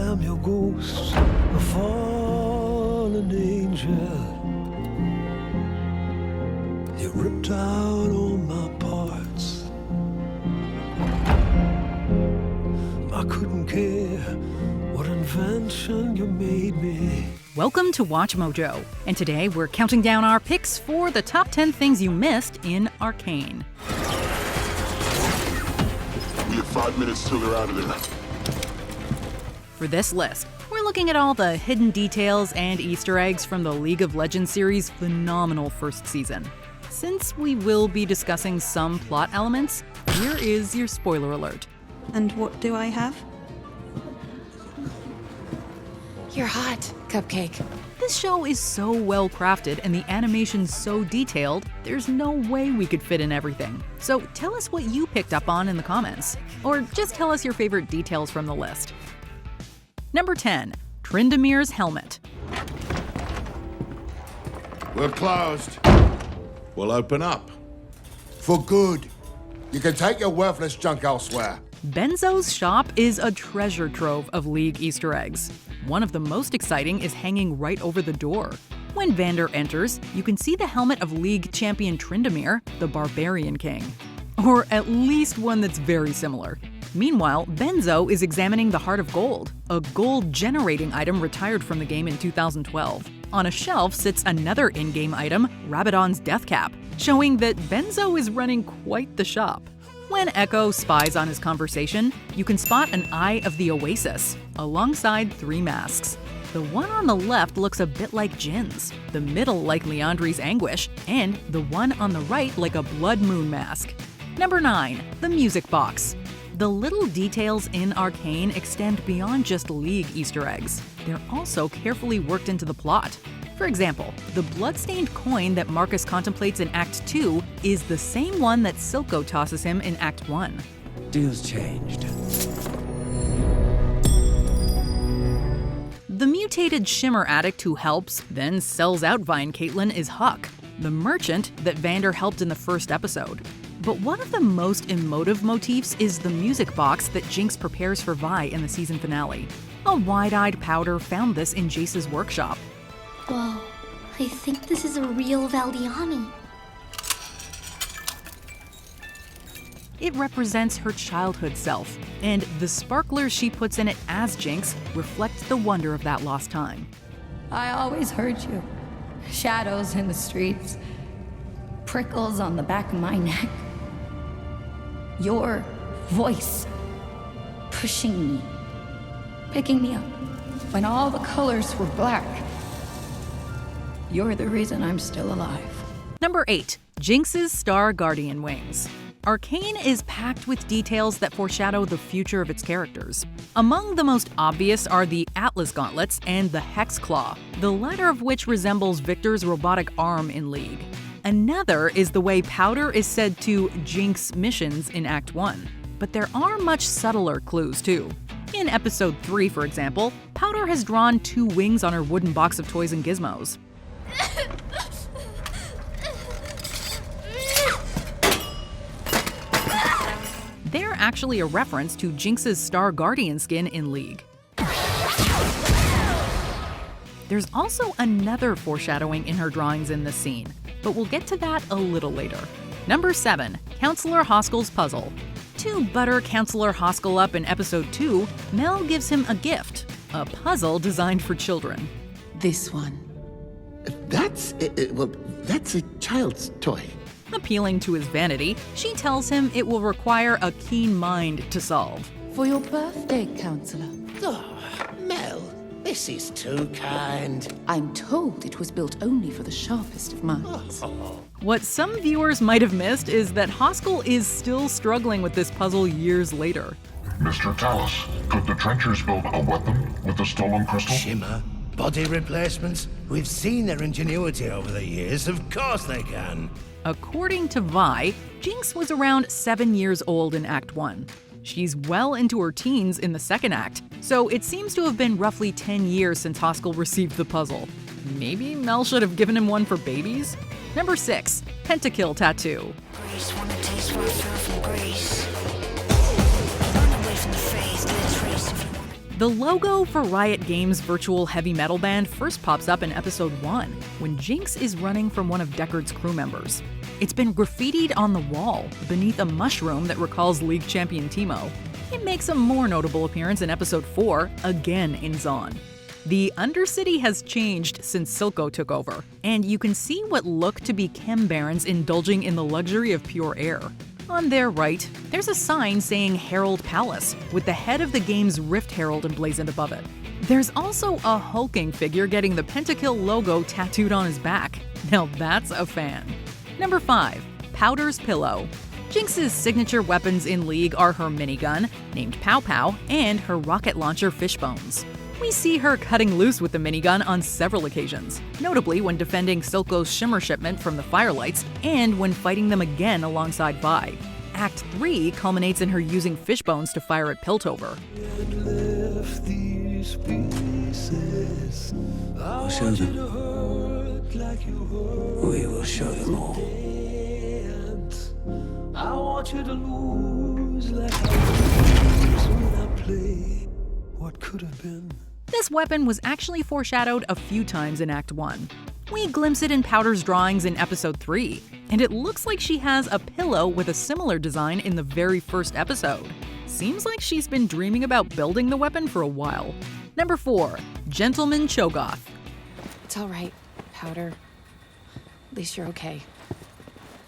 am your ghost, a fallen angel. You ripped out all my parts. I couldn't care what invention you made me. Welcome to WatchMojo, and today we're counting down our picks for the top 10 things you missed in Arcane. We have 5 minutes till they're out of there. For this list, we're looking at all the hidden details and Easter eggs from the League of Legends series' phenomenal first season. Since we will be discussing some plot elements, here is your spoiler alert. And what do I have? You're hot, Cupcake. This show is so well crafted and the animation's so detailed, there's no way we could fit in everything. So tell us what you picked up on in the comments, or just tell us your favorite details from the list. Number 10, Tryndamere's helmet. We're closed. We'll open up. For good. You can take your worthless junk elsewhere. Benzo's shop is a treasure trove of League Easter eggs. One of the most exciting is hanging right over the door. When Vander enters, you can see the helmet of League champion Tryndamere, the Barbarian King. Or at least one that's very similar. Meanwhile, Benzo is examining the Heart of Gold, a gold-generating item retired from the game in 2012. On a shelf sits another in-game item, Rabadon's Death Cap, showing that Benzo is running quite the shop. When Ekko spies on his conversation, you can spot an Eye of the Oasis, alongside 3 masks. The one on the left looks a bit like Jin's, the middle like Leandri's Anguish, and the one on the right like a Blood Moon mask. Number 9, the music box. The little details in Arcane extend beyond just League Easter eggs. They're also carefully worked into the plot. For example, the blood-stained coin that Marcus contemplates in Act 2 is the same one that Silco tosses him in Act 1. Deal's changed. The mutated Shimmer addict who helps, then sells out Vi and Caitlyn is Huck, the merchant that Vander helped in the first episode. But one of the most emotive motifs is the music box that Jinx prepares for Vi in the season finale. A wide-eyed Powder found this in Jace's workshop. Whoa, I think this is a real Valdiani. It represents her childhood self, and the sparklers she puts in it as Jinx reflect the wonder of that lost time. I always heard you. Shadows in the streets, prickles on the back of my neck. Your voice pushing me, picking me up when all the colors were black. You're the reason I'm still alive. Number 8, Jinx's Star Guardian wings. Arcane is packed with details that foreshadow the future of its characters. Among the most obvious are the Atlas Gauntlets and the Hex Claw, the latter of which resembles Victor's robotic arm in League. Another is the way Powder is said to jinx missions in Act 1. But there are much subtler clues too. In Episode 3, for example, Powder has drawn 2 wings on her wooden box of toys and gizmos. They're actually a reference to Jinx's Star Guardian skin in League. There's also another foreshadowing in her drawings in this scene, but we'll get to that a little later. Number 7, Counselor Hoskel's puzzle. To butter Counselor Hoskel up in Episode 2, Mel gives him a gift, a puzzle designed for children. This one. That's a child's toy. Appealing to his vanity, she tells him it will require a keen mind to solve. For your birthday, Counselor. Oh, Mel, this is too kind. I'm told it was built only for the sharpest of minds. What some viewers might have missed is that Hoskel is still struggling with this puzzle years later. Mr. Tallis, could the trenchers build a weapon with the stolen crystal? Shimmer, body replacements. We've seen their ingenuity over the years. Of course they can. According to Vi, Jinx was around 7 years old in Act 1. She's well into her teens in the second act, so it seems to have been roughly 10 years since Hoskel received the puzzle. Maybe Mel should have given him one for babies? Number 6, Pentakill tattoo. The logo for Riot Games' virtual heavy metal band first pops up in episode 1, when Jinx is running from one of Deckard's crew members. It's been graffitied on the wall, beneath a mushroom that recalls League champion Teemo. It makes a more notable appearance in episode 4, again in Zaun. The Undercity has changed since Silco took over, and you can see what look to be chem barons indulging in the luxury of pure air. On their right, there's a sign saying Herald Palace, with the head of the game's Rift Herald emblazoned above it. There's also a hulking figure getting the Pentakill logo tattooed on his back. Now that's a fan. Number 5. Powder's Pillow. Jinx's signature weapons in League are her minigun, named Pow Pow, and her rocket launcher Fishbones. We see her cutting loose with the minigun on several occasions, notably when defending Silco's Shimmer shipment from the Firelights and when fighting them again alongside Vi. Act 3 culminates in her using Fishbones to fire at Piltover. I'll show them. We will show them all. I want you to lose like I lose when I play what could have been. This weapon was actually foreshadowed a few times in Act 1. We glimpse it in Powder's drawings in Episode 3, and it looks like she has a pillow with a similar design in the very first episode. Seems like she's been dreaming about building the weapon for a while. Number 4. Gentleman Cho'Gath. It's all right, Powder. At least you're okay.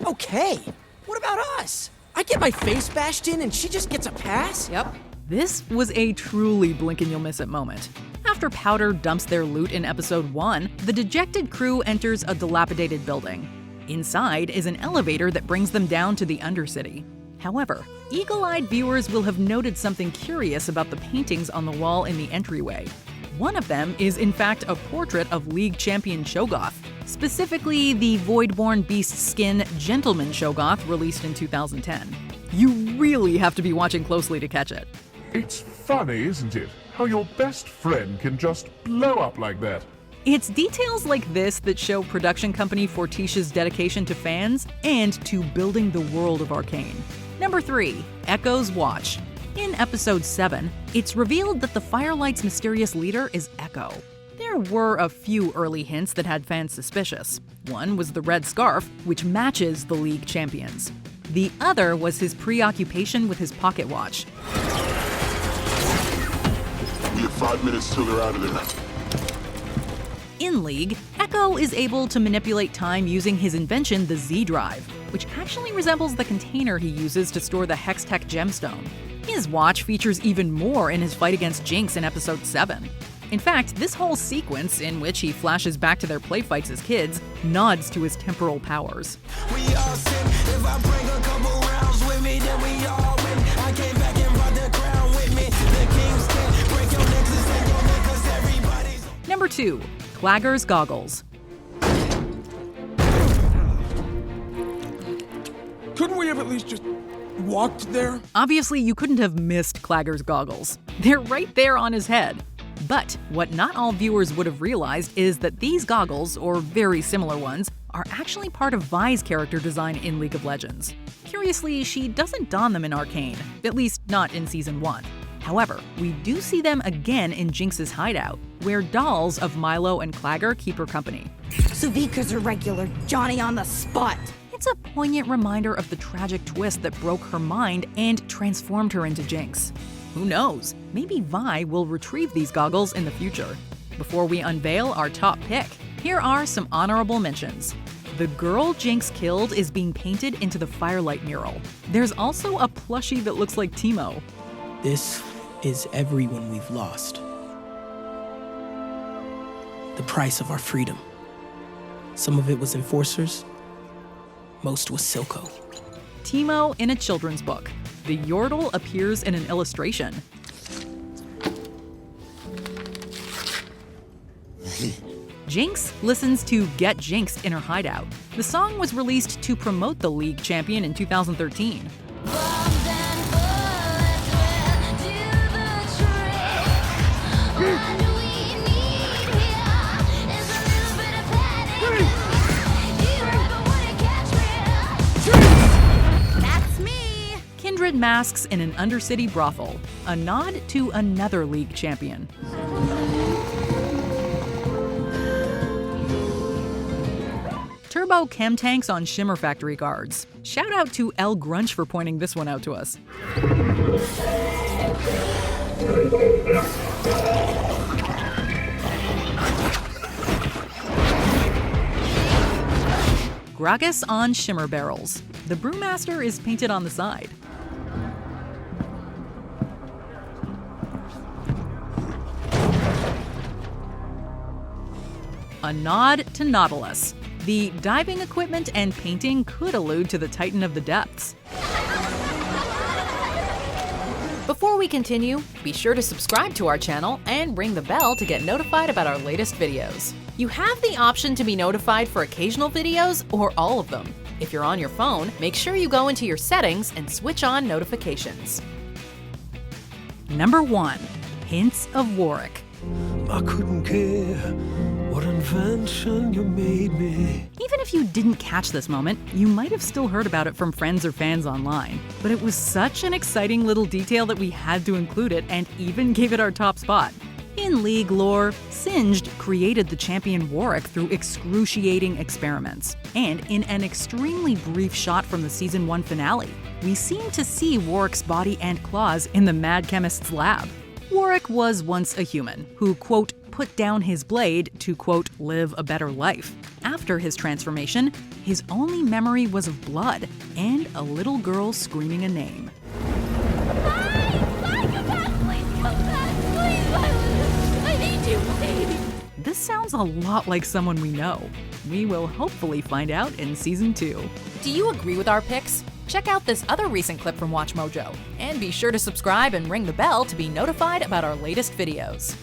Okay? What about us? I get my face bashed in and she just gets a pass? Yep. This was a truly blink and you'll miss it moment. After Powder dumps their loot in episode 1, the dejected crew enters a dilapidated building. Inside is an elevator that brings them down to the Undercity. However, eagle-eyed viewers will have noted something curious about the paintings on the wall in the entryway. One of them is in fact a portrait of League champion Cho'Gath, specifically the Voidborn Beast skin Gentleman Cho'Gath released in 2010. You really have to be watching closely to catch it. It's funny, isn't it? How your best friend can just blow up like that. It's details like this that show production company Fortitia's dedication to fans and to building the world of Arcane. Number 3. Ekko's Watch. In episode 7, it's revealed that the Firelight's mysterious leader is Ekko. There were a few early hints that had fans suspicious. One was the red scarf, which matches the League champions. The other was his preoccupation with his pocket watch. We have 5 minutes till they're out of there. In League, Ekko is able to manipulate time using his invention, the Z-Drive, which actually resembles the container he uses to store the Hextech gemstone. His watch features even more in his fight against Jinx in episode 7. In fact, this whole sequence, in which he flashes back to their play fights as kids, nods to his temporal powers. We all sin. If I bring a couple rounds with me, then we all win. I came back and brought the crown with me. The king's can break your necks and your neck, 'cause everybody's... Number 2. Clagger's Goggles. Couldn't we have at least just walked there? Obviously, you couldn't have missed Clagger's goggles. They're right there on his head. But what not all viewers would have realized is that these goggles, or very similar ones, are actually part of Vi's character design in League of Legends. Curiously, she doesn't don them in Arcane, at least not in Season 1. However, we do see them again in Jinx's hideout, where dolls of Milo and Clagger keep her company. Suvika's a regular Johnny on the spot. It's a poignant reminder of the tragic twist that broke her mind and transformed her into Jinx. Who knows? Maybe Vi will retrieve these goggles in the future. Before we unveil our top pick, here are some honorable mentions. The girl Jinx killed is being painted into the Firelight mural. There's also a plushie that looks like Teemo. This is everyone we've lost. The price of our freedom. Some of it was enforcers, most was Silco. Teemo in a children's book. The Yordle appears in an illustration. Jinx listens to Get Jinxed in her hideout. The song was released to promote the League champion in 2013. masks in an undercity brothel, a nod to another League champion. Turbo chem tanks on Shimmer Factory guards. Shout out to El Grunch for pointing this one out to us. Gragas on Shimmer barrels. The Brewmaster is painted on the side. A nod to Nautilus. The diving equipment and painting could allude to the Titan of the Depths. Before we continue, be sure to subscribe to our channel and ring the bell to get notified about our latest videos. You have the option to be notified for occasional videos or all of them. If you're on your phone, make sure you go into your settings and switch on notifications. Number 1. Hints of Warwick. I couldn't care what invention you made me. Even if you didn't catch this moment, you might have still heard about it from friends or fans online. But it was such an exciting little detail that we had to include it and even gave it our top spot. In League lore, Singed created the champion Warwick through excruciating experiments. And in an extremely brief shot from the Season 1 finale, we seem to see Warwick's body and claws in the Mad Chemist's lab. Warwick was once a human who, quote, put down his blade to, quote, live a better life. After his transformation, his only memory was of blood and a little girl screaming a name. This sounds a lot like someone we know. We will hopefully find out in Season 2. Do you agree with our picks? Check out this other recent clip from WatchMojo, and be sure to subscribe and ring the bell to be notified about our latest videos.